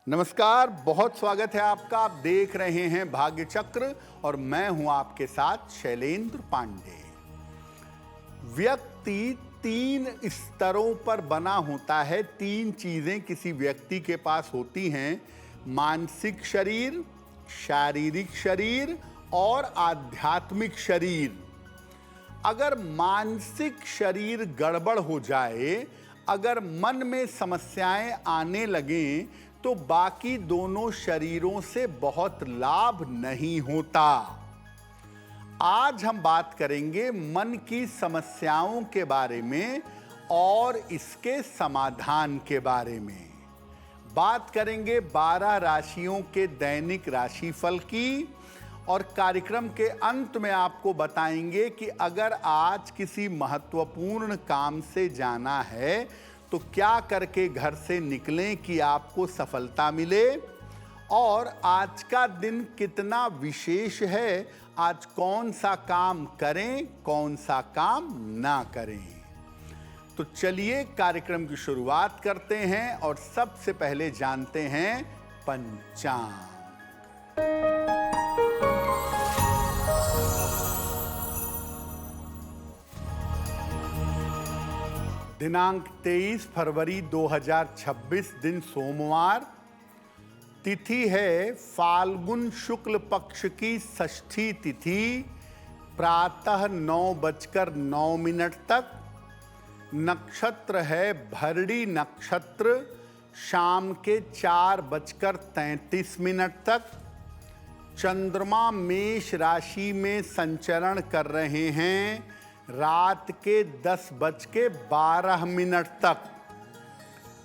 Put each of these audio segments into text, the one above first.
नमस्कार, बहुत स्वागत है आपका। आप देख रहे हैं भाग्य चक्र और मैं हूं आपके साथ शैलेंद्र पांडे। व्यक्ति 3 स्तरों पर बना होता है। 3 चीजें किसी व्यक्ति के पास होती हैं: मानसिक शरीर, शारीरिक शरीर और आध्यात्मिक शरीर। अगर मानसिक शरीर गड़बड़ हो जाए, अगर मन में समस्याएं आने लगें, तो बाकी दोनों शरीरों से बहुत लाभ नहीं होता। आज हम बात करेंगे मन की समस्याओं के बारे में और इसके समाधान के बारे में। बात करेंगे 12 राशियों के दैनिक राशिफल की और कार्यक्रम के अंत में आपको बताएंगे कि अगर आज किसी महत्वपूर्ण काम से जाना है तो क्या करके घर से निकलें कि आपको सफलता मिले, और आज का दिन कितना विशेष है, आज कौन सा काम करें, कौन सा काम ना करें। तो चलिए कार्यक्रम की शुरुआत करते हैं और सबसे पहले जानते हैं पंचांग। दिनांक 23 फरवरी 2026, दिन सोमवार। तिथि है फाल्गुन शुक्ल पक्ष की षष्ठी तिथि, प्रातः 9:09 तक। नक्षत्र है भरणी नक्षत्र, शाम के 4:33 तक। चंद्रमा मेष राशि में संचरण कर रहे हैं रात के 10:12 तक।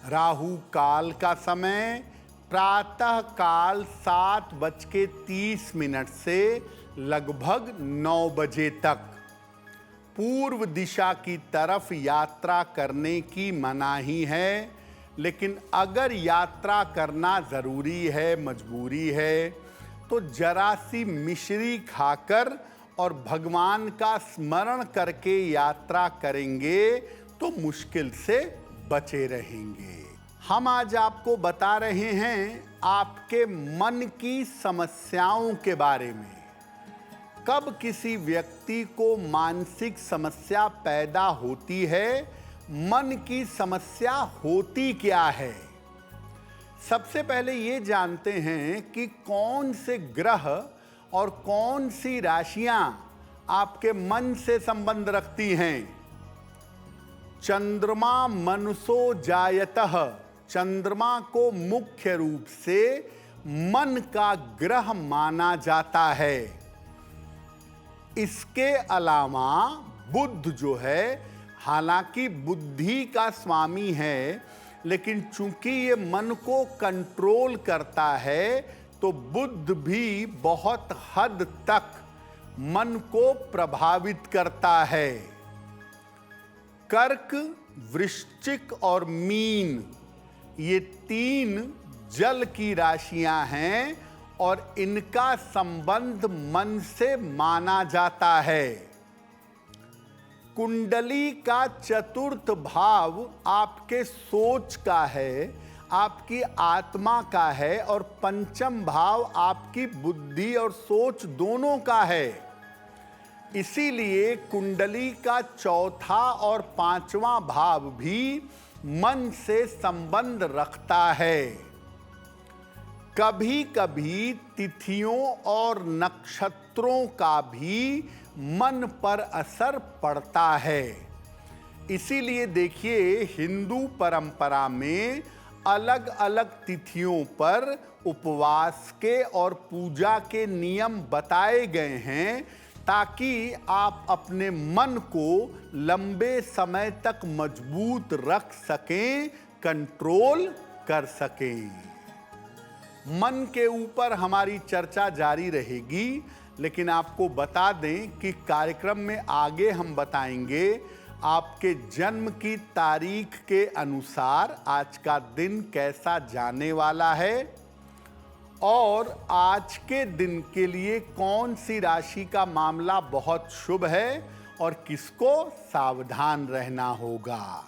राहु काल का समय प्रातः काल 7:30 से लगभग 9 बजे तक। पूर्व दिशा की तरफ यात्रा करने की मनाही है, लेकिन अगर यात्रा करना जरूरी है, मजबूरी है, तो जरा सी मिश्री खाकर और भगवान का स्मरण करके यात्रा करेंगे तो मुश्किल से बचे रहेंगे। हम आज आपको बता रहे हैं आपके मन की समस्याओं के बारे में। कब किसी व्यक्ति को मानसिक समस्या पैदा होती है, मन की समस्या होती क्या है। सबसे पहले ये जानते हैं कि कौन से ग्रह और कौन सी राशियां आपके मन से संबंध रखती हैं। चंद्रमा मनुषो जायतः, चंद्रमा को मुख्य रूप से मन का ग्रह माना जाता है। इसके अलावा बुध जो है, हालांकि बुद्धि का स्वामी है, लेकिन चूंकि ये मन को कंट्रोल करता है, तो बुध भी बहुत हद तक मन को प्रभावित करता है। कर्क, वृश्चिक और मीन, ये 3 जल की राशियां हैं और इनका संबंध मन से माना जाता है। कुंडली का 4th भाव आपके सोच का है, आपकी आत्मा का है, और 5म भाव आपकी बुद्धि और सोच दोनों का है। इसीलिए कुंडली का 4था और 5वां भाव भी मन से संबंध रखता है। कभी कभी तिथियों और नक्षत्रों का भी मन पर असर पड़ता है। इसीलिए देखिए, हिंदू परंपरा में अलग अलग तिथियों पर उपवास के और पूजा के नियम बताए गए हैं, ताकि आप अपने मन को लंबे समय तक मजबूत रख सकें, कंट्रोल कर सकें। मन के ऊपर हमारी चर्चा जारी रहेगी, लेकिन आपको बता दें कि कार्यक्रम में आगे हम बताएंगे आपके जन्म की तारीख के अनुसार आज का दिन कैसा जाने वाला है और आज के दिन के लिए कौन सी राशि का मामला बहुत शुभ है और किसको सावधान रहना होगा।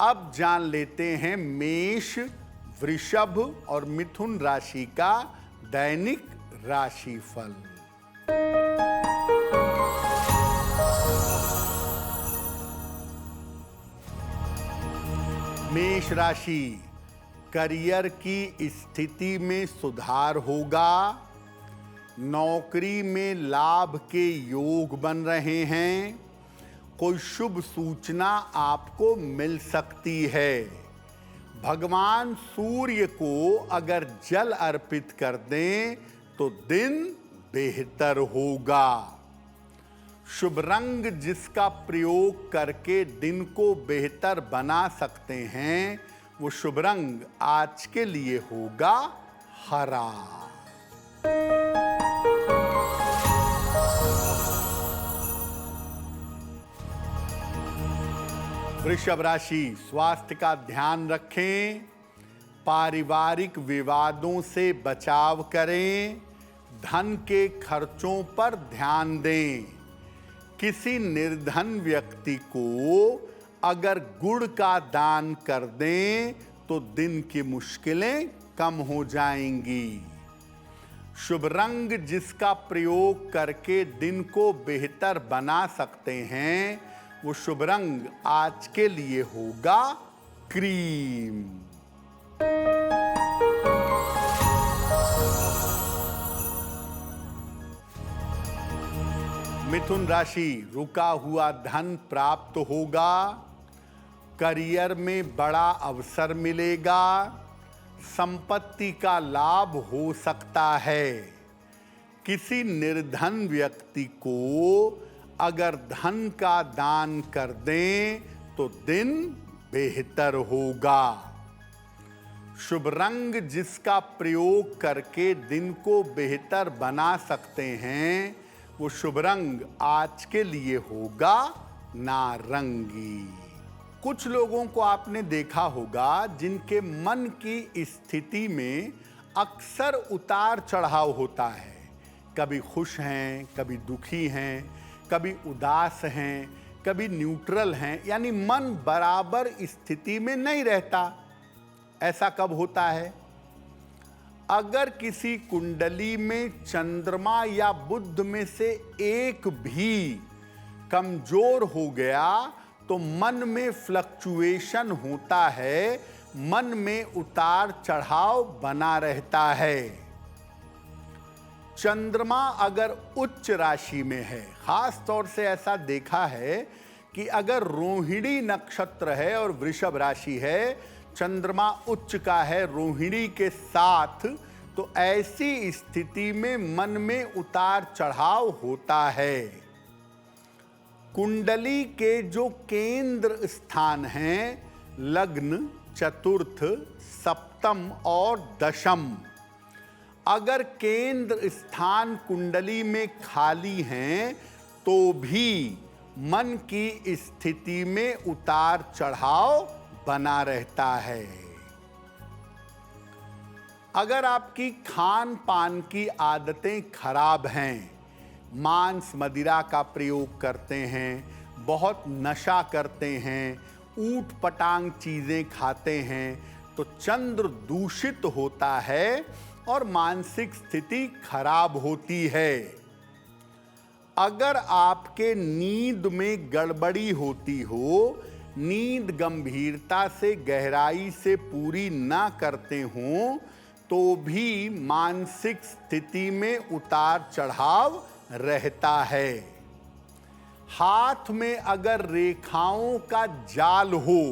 अब जान लेते हैं मेष, वृषभ और मिथुन राशि का दैनिक राशिफल। मेष राशि, करियर की स्थिति में सुधार होगा। नौकरी में लाभ के योग बन रहे हैं। कोई शुभ सूचना आपको मिल सकती है। भगवान सूर्य को अगर जल अर्पित कर दें तो दिन बेहतर होगा। शुभ रंग जिसका प्रयोग करके दिन को बेहतर बना सकते हैं, वो शुभ रंग आज के लिए होगा हरा। वृषभ राशि, स्वास्थ्य का ध्यान रखें। पारिवारिक विवादों से बचाव करें। धन के खर्चों पर ध्यान दें। किसी निर्धन व्यक्ति को अगर गुड़ का दान कर दें तो दिन की मुश्किलें कम हो जाएंगी। शुभ रंग जिसका प्रयोग करके दिन को बेहतर बना सकते हैं, वो शुभ रंग आज के लिए होगा क्रीम। मिथुन राशि, रुका हुआ धन प्राप्त होगा। करियर में बड़ा अवसर मिलेगा। संपत्ति का लाभ हो सकता है। किसी निर्धन व्यक्ति को अगर धन का दान कर दें तो दिन बेहतर होगा। शुभ रंग जिसका प्रयोग करके दिन को बेहतर बना सकते हैं, वो शुभ रंग आज के लिए होगा नारंगी। कुछ लोगों को आपने देखा होगा जिनके मन की स्थिति में अक्सर उतार चढ़ाव होता है। कभी खुश हैं, कभी दुखी हैं, कभी उदास हैं, कभी न्यूट्रल हैं, यानी मन बराबर स्थिति में नहीं रहता। ऐसा कब होता है? अगर किसी कुंडली में चंद्रमा या बुध में से एक भी कमजोर हो गया तो मन में फ्लक्चुएशन होता है, मन में उतार चढ़ाव बना रहता है। चंद्रमा अगर उच्च राशि में है, खास तौर से ऐसा देखा है कि अगर रोहिणी नक्षत्र है और वृषभ राशि है, चंद्रमा उच्च का है रोहिणी के साथ, तो ऐसी स्थिति में मन में उतार चढ़ाव होता है। कुंडली के जो केंद्र स्थान हैं, लग्न, चतुर्थ, सप्तम और दशम, अगर केंद्र स्थान कुंडली में खाली हैं तो भी मन की स्थिति में उतार चढ़ाव बना रहता है। अगर आपकी खान पान की आदतें खराब हैं, मांस मदिरा का प्रयोग करते हैं, बहुत नशा करते हैं, ऊट पटांग चीज़ें खाते हैं, तो चंद्र दूषित होता है और मानसिक स्थिति खराब होती है। अगर आपके नींद में गड़बड़ी होती हो, नींद गंभीरता से गहराई से पूरी ना करते हों, तो भी मानसिक स्थिति में उतार चढ़ाव रहता है। हाथ में अगर रेखाओं का जाल हो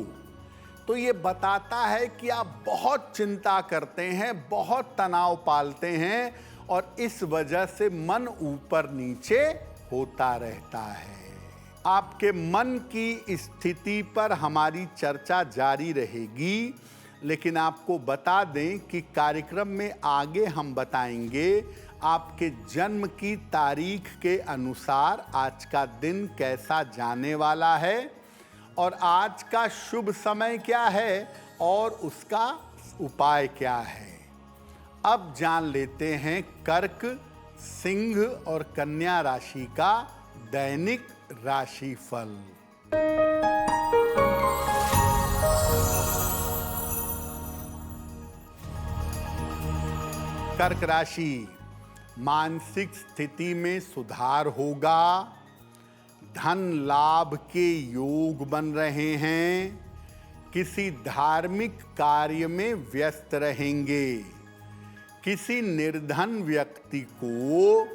तो ये बताता है कि आप बहुत चिंता करते हैं, बहुत तनाव पालते हैं और इस वजह से मन ऊपर नीचे होता रहता है। आपके मन की स्थिति पर हमारी चर्चा जारी रहेगी, लेकिन आपको बता दें कि कार्यक्रम में आगे हम बताएंगे आपके जन्म की तारीख के अनुसार आज का दिन कैसा जाने वाला है और आज का शुभ समय क्या है और उसका उपाय क्या है। अब जान लेते हैं कर्क, सिंह और कन्या राशि का दैनिक राशिफल। कर्क राशि, मानसिक स्थिति में सुधार होगा, धन लाभ के योग बन रहे हैं, किसी धार्मिक कार्य में व्यस्त रहेंगे। किसी निर्धन व्यक्ति को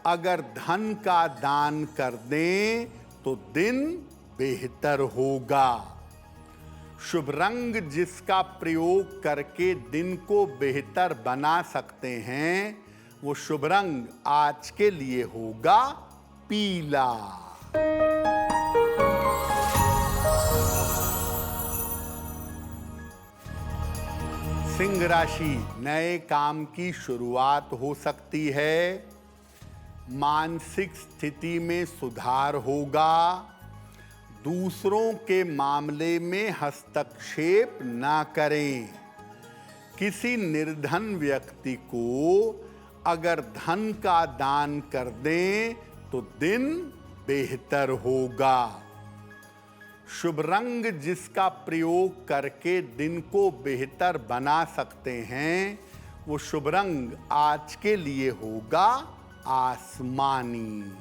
अगर धन का दान कर दें तो दिन बेहतर होगा। शुभ रंग जिसका प्रयोग करके दिन को बेहतर बना सकते हैं, वो शुभ रंग आज के लिए होगा पीला। सिंह राशि, नए काम की शुरुआत हो सकती है, मानसिक स्थिति में सुधार होगा, दूसरों के मामले में हस्तक्षेप ना करें। किसी निर्धन व्यक्ति को अगर धन का दान कर दें तो दिन बेहतर होगा। शुभ रंग जिसका प्रयोग करके दिन को बेहतर बना सकते हैं, वो शुभ रंग आज के लिए होगा आसमानी।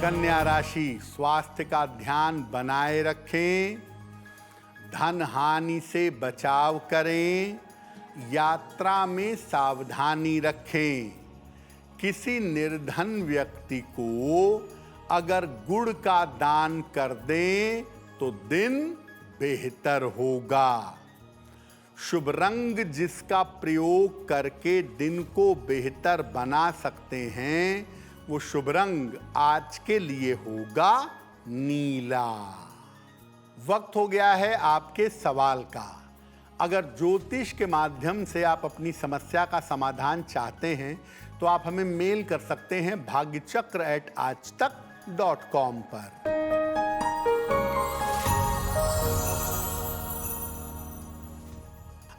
कन्या राशि, स्वास्थ्य का ध्यान बनाए रखें, धन हानि से बचाव करें, यात्रा में सावधानी रखें। किसी निर्धन व्यक्ति को अगर गुड़ का दान कर दें तो दिन बेहतर होगा। शुभ रंग जिसका प्रयोग करके दिन को बेहतर बना सकते हैं, वो शुभ रंग आज के लिए होगा नीला। वक्त हो गया है आपके सवाल का। अगर ज्योतिष के माध्यम से आप अपनी समस्या का समाधान चाहते हैं तो आप हमें मेल कर सकते हैं bhagyachakra@aajtak.com पर।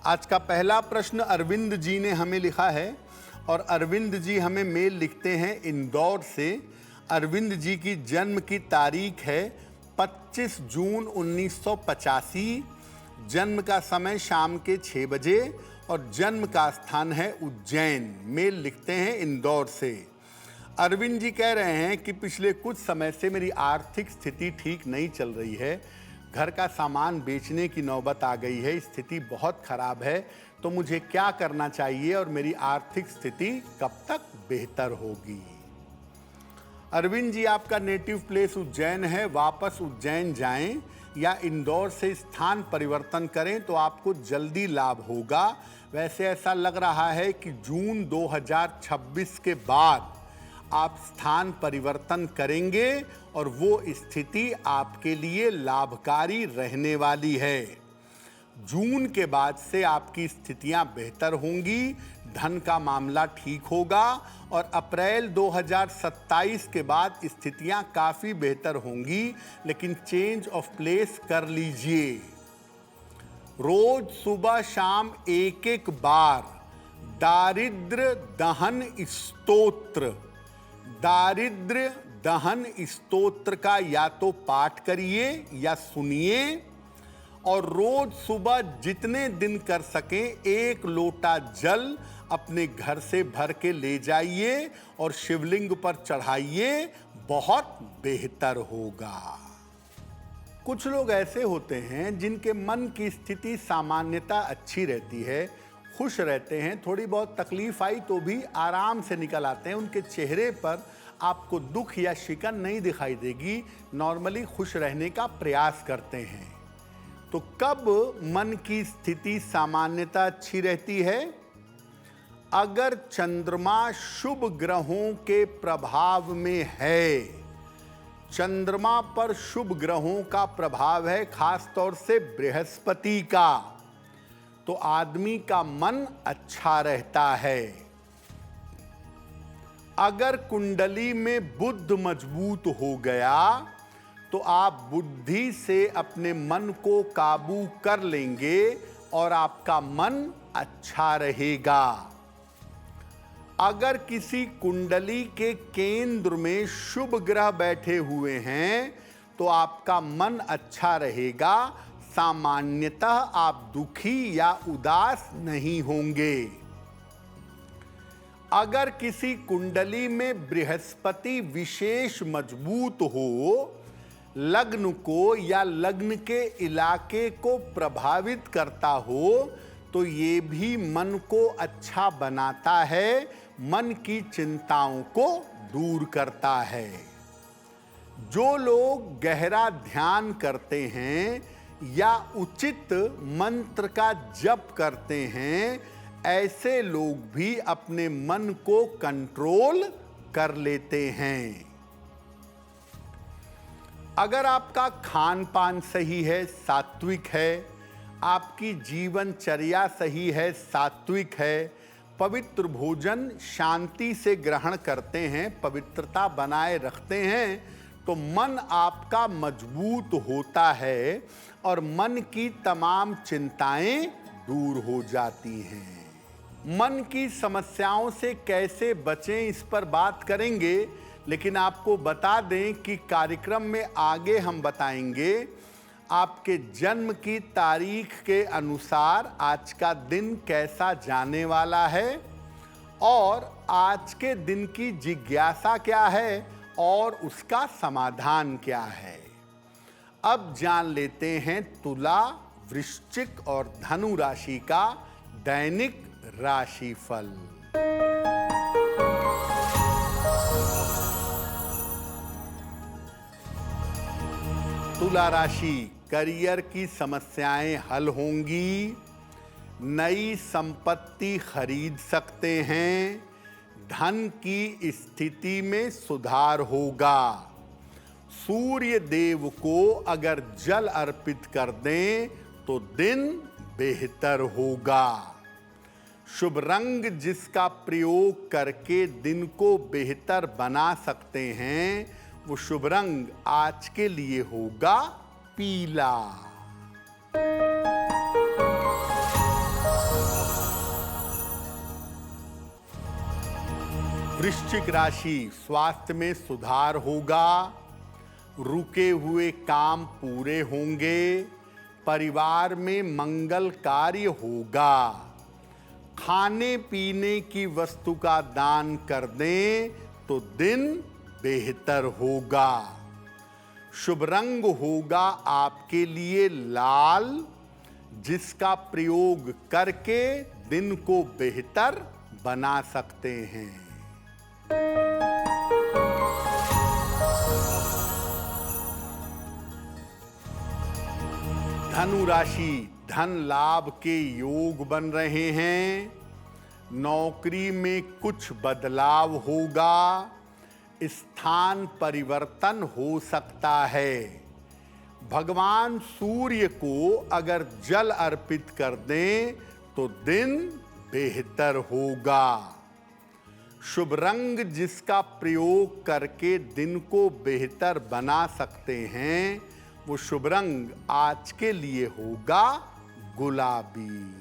आज का पहला प्रश्न अरविंद जी ने हमें लिखा है और अरविंद जी हमें मेल लिखते हैं इंदौर से। अरविंद जी की जन्म की तारीख है 25 जून 1985, जन्म का समय शाम के 6 बजे और जन्म का स्थान है उज्जैन। मेल लिखते हैं इंदौर से। अरविंद जी कह रहे हैं कि पिछले कुछ समय से मेरी आर्थिक स्थिति ठीक नहीं चल रही है, घर का सामान बेचने की नौबत आ गई है, स्थिति बहुत खराब है, तो मुझे क्या करना चाहिए और मेरी आर्थिक स्थिति कब तक बेहतर होगी। अरविंद जी, आपका नेटिव प्लेस उज्जैन है, वापस उज्जैन जाएं या इंदौर से स्थान परिवर्तन करें तो आपको जल्दी लाभ होगा। वैसे ऐसा लग रहा है कि जून 2026 के बाद आप स्थान परिवर्तन करेंगे और वो स्थिति आपके लिए लाभकारी रहने वाली है। जून के बाद से आपकी स्थितियां बेहतर होंगी, धन का मामला ठीक होगा और अप्रैल 2027 के बाद स्थितियां काफ़ी बेहतर होंगी, लेकिन चेंज ऑफ प्लेस कर लीजिए। रोज सुबह शाम एक बार दारिद्र्य दहन स्तोत्र का या तो पाठ करिए या सुनिए और रोज सुबह जितने दिन कर सकें 1 लोटा जल अपने घर से भर के ले जाइए और शिवलिंग पर चढ़ाइए, बहुत बेहतर होगा। कुछ लोग ऐसे होते हैं जिनके मन की स्थिति सामान्यतः अच्छी रहती है, खुश रहते हैं, थोड़ी बहुत तकलीफ आई तो भी आराम से निकल आते हैं, उनके चेहरे पर आपको दुख या शिकन नहीं दिखाई देगी, नॉर्मली खुश रहने का प्रयास करते हैं। तो कब मन की स्थिति सामान्यतः अच्छी रहती है? अगर चंद्रमा शुभ ग्रहों के प्रभाव में है, चंद्रमा पर शुभ ग्रहों का प्रभाव है, खास तौर से बृहस्पति का, तो आदमी का मन अच्छा रहता है। अगर कुंडली में बुध मजबूत हो गया तो आप बुद्धि से अपने मन को काबू कर लेंगे और आपका मन अच्छा रहेगा। अगर किसी कुंडली के केंद्र में शुभ ग्रह बैठे हुए हैं तो आपका मन अच्छा रहेगा। सामान्यतः आप दुखी या उदास नहीं होंगे। अगर किसी कुंडली में बृहस्पति विशेष मजबूत हो, लग्न को या लग्न के इलाके को प्रभावित करता हो, तो ये भी मन को अच्छा बनाता है, मन की चिंताओं को दूर करता है। जो लोग गहरा ध्यान करते हैं या उचित मंत्र का जप करते हैं, ऐसे लोग भी अपने मन को कंट्रोल कर लेते हैं। अगर आपका खान पान सही है, सात्विक है, आपकी जीवनचर्या सही है, सात्विक है, पवित्र भोजन शांति से ग्रहण करते हैं, पवित्रता बनाए रखते हैं, तो मन आपका मजबूत होता है और मन की तमाम चिंताएं दूर हो जाती हैं। मन की समस्याओं से कैसे बचें, इस पर बात करेंगे, लेकिन आपको बता दें कि कार्यक्रम में आगे हम बताएंगे आपके जन्म की तारीख के अनुसार आज का दिन कैसा जाने वाला है और आज के दिन की जिज्ञासा क्या है और उसका समाधान क्या है। अब जान लेते हैं तुला, वृश्चिक और धनु राशि का दैनिक राशिफल। तुला राशि, करियर की समस्याएं हल होंगी, नई संपत्ति खरीद सकते हैं, धन की स्थिति में सुधार होगा। सूर्य देव को अगर जल अर्पित कर दें तो दिन बेहतर होगा। शुभ रंग जिसका प्रयोग करके दिन को बेहतर बना सकते हैं, वो शुभ रंग आज के लिए होगा पीला। वृश्चिक राशि, स्वास्थ्य में सुधार होगा, रुके हुए काम पूरे होंगे, परिवार में मंगल कार्य होगा। खाने पीने की वस्तु का दान कर दें तो दिन बेहतर होगा। शुभ रंग होगा आपके लिए लाल, जिसका प्रयोग करके दिन को बेहतर बना सकते हैं। धनु राशि, धन लाभ के योग बन रहे हैं, नौकरी में कुछ बदलाव होगा, स्थान परिवर्तन हो सकता है। भगवान सूर्य को अगर जल अर्पित कर दें तो दिन बेहतर होगा। शुभ रंग जिसका प्रयोग करके दिन को बेहतर बना सकते हैं, वो शुभ रंग आज के लिए होगा गुलाबी।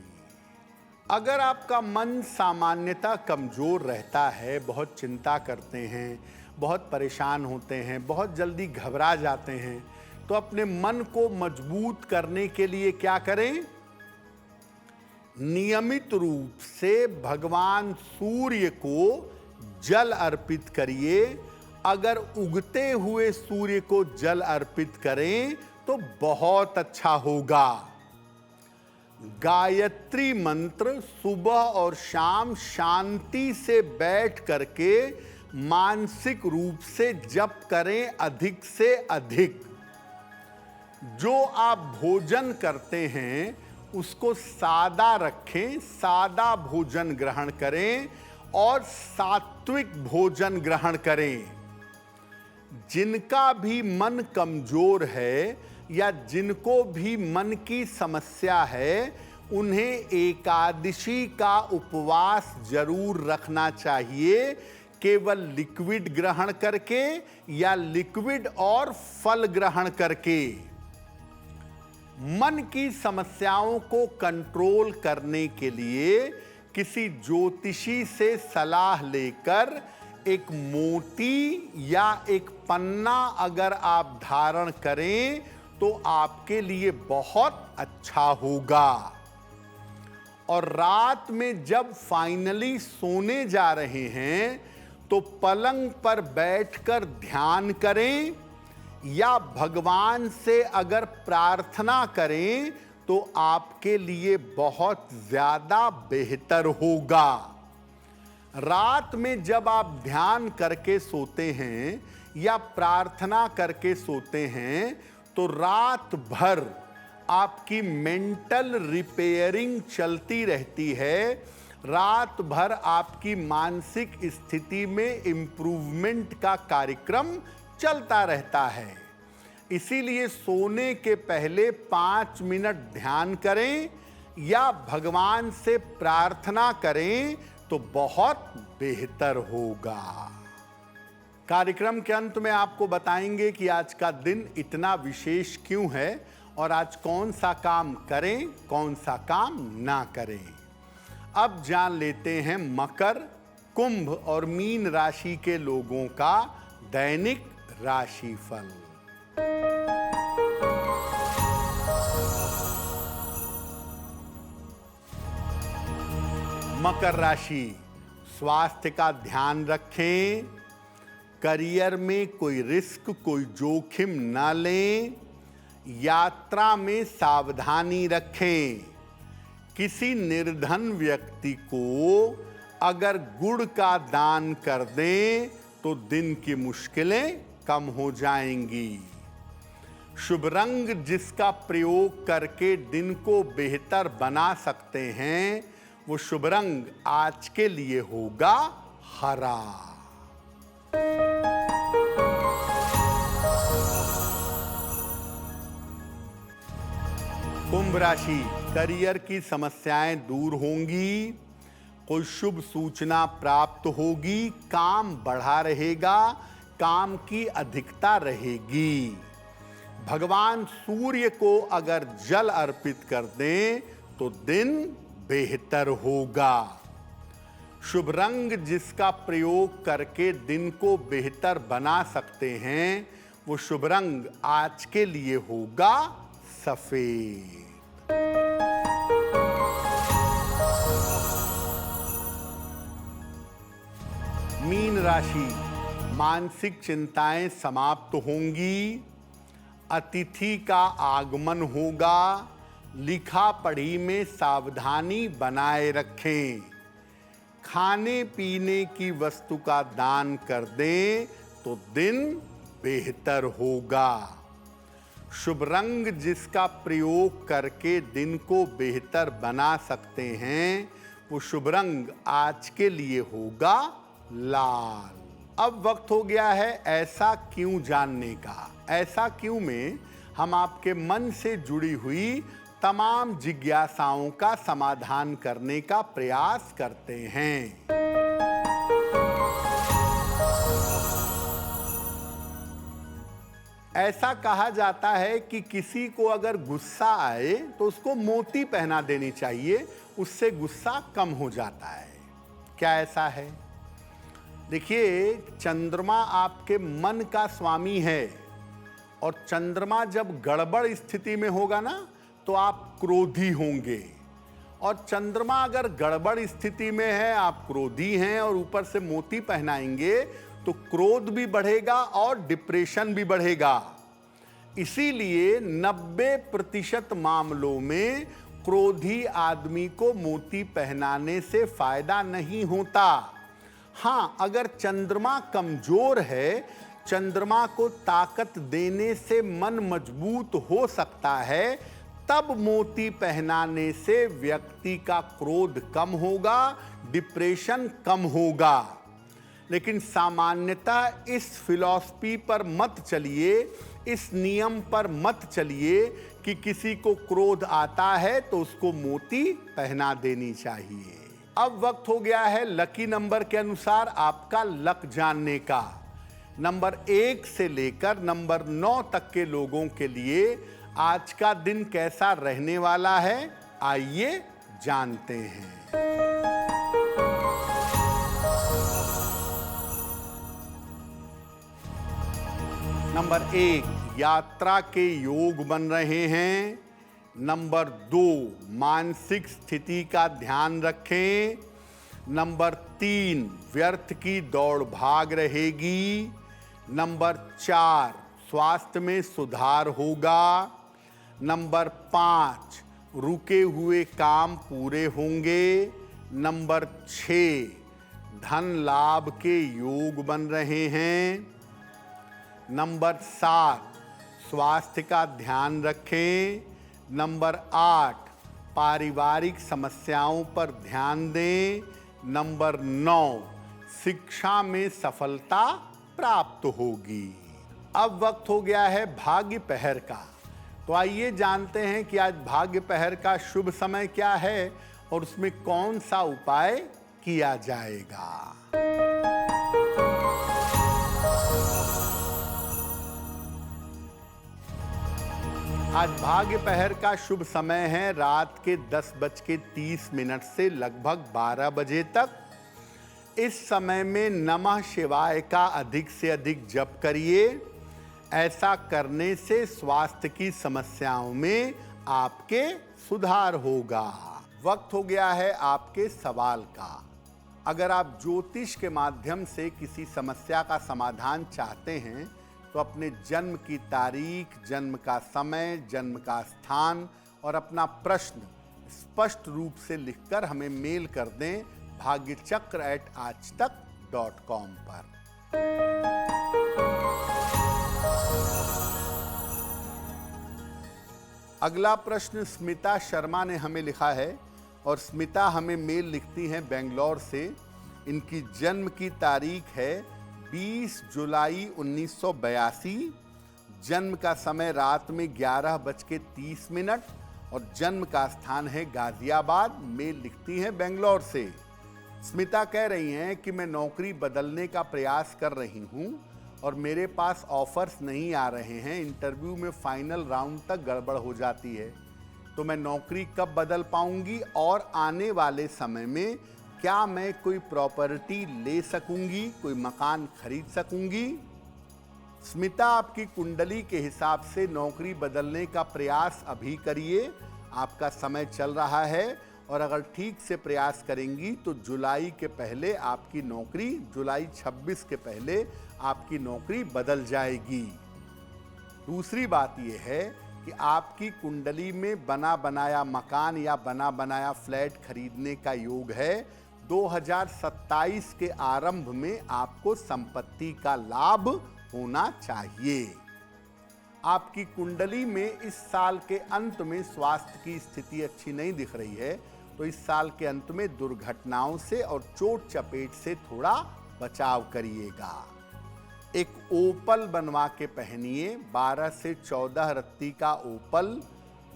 अगर आपका मन सामान्यतः कमजोर रहता है, बहुत चिंता करते हैं, बहुत परेशान होते हैं, बहुत जल्दी घबरा जाते हैं, तो अपने मन को मजबूत करने के लिए क्या करें? नियमित रूप से भगवान सूर्य को जल अर्पित करिए। अगर उगते हुए सूर्य को जल अर्पित करें तो बहुत अच्छा होगा। गायत्री मंत्र सुबह और शाम शांति से बैठ करके मानसिक रूप से जप करें, अधिक से अधिक। जो आप भोजन करते हैं उसको सादा रखें, सादा भोजन ग्रहण करें और सात्विक भोजन ग्रहण करें। जिनका भी मन कमजोर है या जिनको भी मन की समस्या है, उन्हें एकादशी का उपवास जरूर रखना चाहिए, केवल लिक्विड ग्रहण करके या लिक्विड और फल ग्रहण करके। मन की समस्याओं को कंट्रोल करने के लिए किसी ज्योतिषी से सलाह लेकर एक मोती या एक पन्ना अगर आप धारण करें तो आपके लिए बहुत अच्छा होगा। और रात में जब फाइनली सोने जा रहे हैं तो पलंग पर बैठकर ध्यान करें या भगवान से अगर प्रार्थना करें तो आपके लिए बहुत ज्यादा बेहतर होगा। रात में जब आप ध्यान करके सोते हैं या प्रार्थना करके सोते हैं तो रात भर आपकी मेंटल रिपेयरिंग चलती रहती है, रात भर आपकी मानसिक स्थिति में इंप्रूवमेंट का कार्यक्रम चलता रहता है। इसीलिए सोने के पहले 5 मिनट ध्यान करें या भगवान से प्रार्थना करें तो बहुत बेहतर होगा। कार्यक्रम के अंत में आपको बताएंगे कि आज का दिन इतना विशेष क्यों है और आज कौन सा काम करें, कौन सा काम ना करें। अब जान लेते हैं मकर, कुंभ और मीन राशि के लोगों का दैनिक राशिफल। मकर राशि, स्वास्थ्य का ध्यान रखें, करियर में कोई रिस्क, कोई जोखिम ना लें, यात्रा में सावधानी रखें। किसी निर्धन व्यक्ति को अगर गुड़ का दान कर दें तो दिन की मुश्किलें कम हो जाएंगी। शुभ रंग जिसका प्रयोग करके दिन को बेहतर बना सकते हैं वो शुभ रंग आज के लिए होगा हरा। कुंभ राशि, करियर की समस्याएं दूर होंगी, कोई शुभ सूचना प्राप्त होगी, काम बढ़ा रहेगा, काम की अधिकता रहेगी। भगवान सूर्य को अगर जल अर्पित कर दें तो दिन बेहतर होगा। शुभ रंग जिसका प्रयोग करके दिन को बेहतर बना सकते हैं वो शुभ रंग आज के लिए होगा सफेद। मीन राशि, मानसिक चिंताएं समाप्त होंगी, अतिथि का आगमन होगा, लिखा पढ़ी में सावधानी बनाए रखें। खाने पीने की वस्तु का दान कर दें तो दिन बेहतर होगा। शुभ रंग जिसका प्रयोग करके दिन को बेहतर बना सकते हैं वो शुभ रंग आज के लिए होगा लाल। अब वक्त हो गया है ऐसा क्यों जानने का। ऐसा क्यों में हम आपके मन से जुड़ी हुई तमाम जिज्ञासाओं का समाधान करने का प्रयास करते हैं। ऐसा कहा जाता है कि किसी को अगर गुस्सा आए तो उसको मोती पहना देनी चाहिए, उससे गुस्सा कम हो जाता है। क्या ऐसा है? देखिए, चंद्रमा आपके मन का स्वामी है और चंद्रमा जब गड़बड़ स्थिति में होगा ना तो आप क्रोधी होंगे, और चंद्रमा अगर गड़बड़ स्थिति में है, आप क्रोधी हैं और ऊपर से मोती पहनाएंगे तो क्रोध भी बढ़ेगा और डिप्रेशन भी बढ़ेगा। इसीलिए 90% मामलों में क्रोधी आदमी को मोती पहनाने से फायदा नहीं होता। हाँ, अगर चंद्रमा कमजोर है, चंद्रमा को ताकत देने से मन मजबूत हो सकता है, तब मोती पहनाने से व्यक्ति का क्रोध कम होगा, डिप्रेशन कम होगा। लेकिन सामान्यतः इस फिलॉसफी पर मत चलिए, इस नियम पर मत चलिए कि किसी को क्रोध आता है तो उसको मोती पहना देनी चाहिए। अब वक्त हो गया है लकी नंबर के अनुसार आपका लक जानने का। नंबर 1 से लेकर नंबर 9 तक के लोगों के लिए आज का दिन कैसा रहने वाला है, आइए जानते हैं। नंबर 1, यात्रा के योग बन रहे हैं। नंबर 2, मानसिक स्थिति का ध्यान रखें। नंबर 3, व्यर्थ की दौड़ भाग रहेगी। नंबर 4, स्वास्थ्य में सुधार होगा। नंबर 5, रुके हुए काम पूरे होंगे। नंबर 6, धन लाभ के योग बन रहे हैं। नंबर 7, स्वास्थ्य का ध्यान रखें। नंबर 8, पारिवारिक समस्याओं पर ध्यान दें। नंबर 9, शिक्षा में सफलता प्राप्त होगी। अब वक्त हो गया है भाग्य पहर का। तो आइए जानते हैं कि आज भाग्य पहर का शुभ समय क्या है और उसमें कौन सा उपाय किया जाएगा। आज भाग्य पहर का शुभ समय है रात के 10:30 से लगभग 12 बजे तक। इस समय में नमः शिवाय का अधिक से अधिक जप करिए। ऐसा करने से स्वास्थ्य की समस्याओं में आपके सुधार होगा। वक्त हो गया है आपके सवाल का। अगर आप ज्योतिष के माध्यम से किसी समस्या का समाधान चाहते हैं तो अपने जन्म की तारीख, जन्म का समय, जन्म का स्थान और अपना प्रश्न स्पष्ट रूप से लिखकर हमें मेल कर दें bhagyachakra@aajtak.com पर। अगला प्रश्न स्मिता शर्मा ने हमें लिखा है और स्मिता हमें मेल लिखती हैं बेंगलोर से। इनकी जन्म की तारीख है 20 जुलाई 1982। जन्म का समय रात में 11:30 और जन्म का स्थान है गाजियाबाद। मेल लिखती हैं बेंगलोर से। स्मिता कह रही हैं कि मैं नौकरी बदलने का प्रयास कर रही हूं और मेरे पास ऑफर्स नहीं आ रहे हैं। इंटरव्यू में फाइनल राउंड तक गड़बड़ हो जाती है। तो मैं नौकरी कब बदल पाऊंगी और आने वाले समय में क्या मैं कोई प्रॉपर्टी ले सकूंगी, कोई मकान खरीद सकूंगी? स्मिता, आपकी कुंडली के हिसाब से नौकरी बदलने का प्रयास अभी करिए। आपका समय चल रहा है और अगर ठीक से प्रयास करेंगी तो जुलाई के पहले आपकी नौकरी, जुलाई 26 के पहले आपकी नौकरी बदल जाएगी। दूसरी बात यह है कि आपकी कुंडली में बना बनाया मकान या बना बनाया फ्लैट खरीदने का योग है। 2027 के आरंभ में आपको संपत्ति का लाभ होना चाहिए। आपकी कुंडली में इस साल के अंत में स्वास्थ्य की स्थिति अच्छी नहीं दिख रही है, तो इस साल के अंत में दुर्घटनाओं से और चोट चपेट से थोड़ा बचाव करिएगा। एक ओपल बनवा के पहनिए, 12 से 14 रत्ती का ओपल,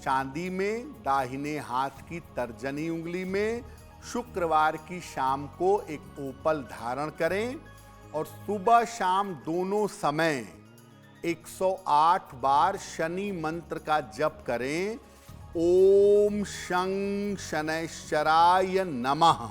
चांदी में, दाहिने हाथ की तर्जनी उंगली में। शुक्रवार की शाम को एक ओपल धारण करें और सुबह शाम दोनों समय 108 बार शनि मंत्र का जप करें। ओम शं शनैश्चराय नमः।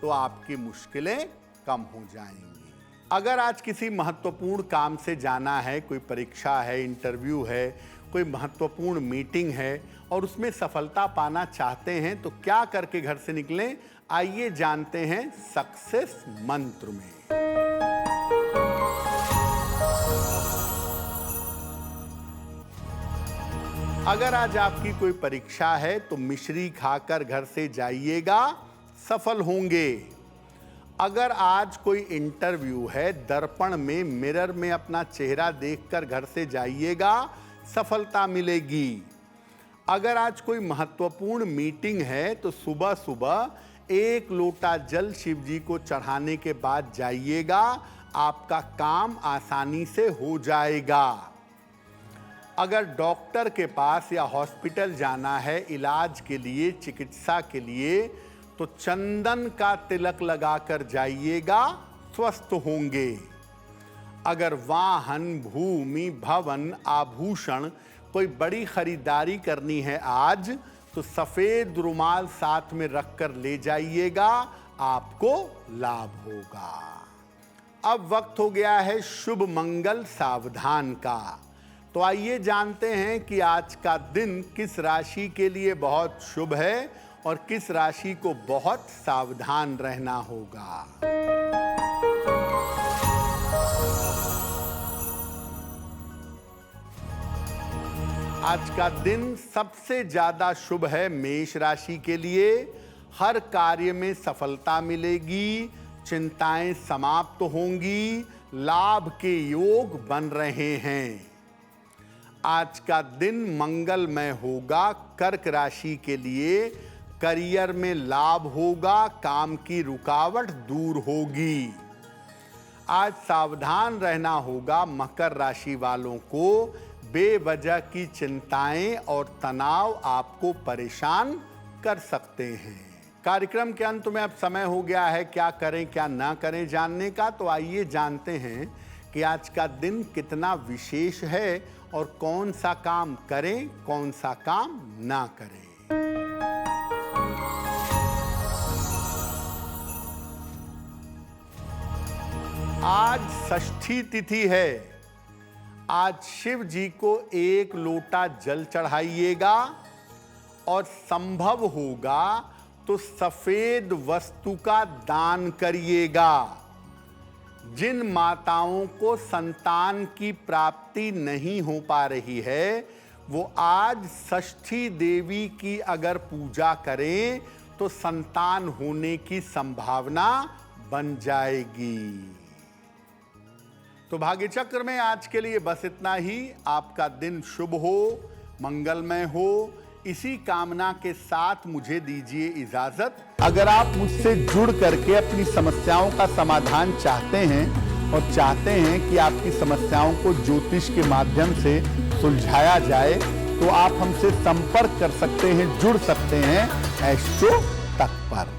तो आपकी मुश्किलें कम हो जाएंगी। अगर आज किसी महत्वपूर्ण काम से जाना है, कोई परीक्षा है, इंटरव्यू है, कोई महत्वपूर्ण मीटिंग है और उसमें सफलता पाना चाहते हैं तो क्या करके घर से निकलें? आइए जानते हैं सक्सेस मंत्र में। अगर आज आपकी कोई परीक्षा है तो मिश्री खाकर घर से जाइएगा, सफल होंगे। अगर आज कोई इंटरव्यू है, दर्पण में, मिरर में अपना चेहरा देखकर घर से जाइएगा, सफलता मिलेगी। अगर आज कोई महत्वपूर्ण मीटिंग है तो सुबह सुबह 1 लोटा जल शिव जी को चढ़ाने के बाद जाइएगा, आपका काम आसानी से हो जाएगा। अगर डॉक्टर के पास या हॉस्पिटल जाना है इलाज के लिए, चिकित्सा के लिए, तो चंदन का तिलक लगाकर जाइएगा, स्वस्थ होंगे। अगर वाहन, भूमि, भवन, आभूषण कोई बड़ी खरीदारी करनी है आज, तो सफेद रुमाल साथ में रखकर ले जाइएगा, आपको लाभ होगा। अब वक्त हो गया है शुभ मंगल सावधान का। तो आइए जानते हैं कि आज का दिन किस राशि के लिए बहुत शुभ है और किस राशि को बहुत सावधान रहना होगा। आज का दिन सबसे ज्यादा शुभ है मेष राशि के लिए। हर कार्य में सफलता मिलेगी, चिंताएं समाप्त होंगी, लाभ के योग बन रहे हैं। आज का दिन मंगलमय होगा कर्क राशि के लिए। करियर में लाभ होगा, काम की रुकावट दूर होगी। आज सावधान रहना होगा मकर राशि वालों को। बेवजह की चिंताएं और तनाव आपको परेशान कर सकते हैं। कार्यक्रम के अंत में अब समय हो गया है क्या करें क्या ना करें जानने का। तो आइए जानते हैं कि आज का दिन कितना विशेष है और कौन सा काम करें कौन सा काम ना करें। आज षष्ठी तिथि है। आज शिव जी को 1 लोटा जल चढ़ाइएगा और संभव होगा तो सफेद वस्तु का दान करिएगा। जिन माताओं को संतान की प्राप्ति नहीं हो पा रही है वो आज षष्ठी देवी की अगर पूजा करें तो संतान होने की संभावना बन जाएगी। तो भाग्य चक्र में आज के लिए बस इतना ही। आपका दिन शुभ हो, मंगलमय हो, इसी कामना के साथ मुझे दीजिए इजाजत। अगर आप मुझसे जुड़ करके अपनी समस्याओं का समाधान चाहते हैं और चाहते हैं कि आपकी समस्याओं को ज्योतिष के माध्यम से सुलझाया जाए तो आप हमसे संपर्क कर सकते हैं, जुड़ सकते हैं एस्ट्रो तक पर।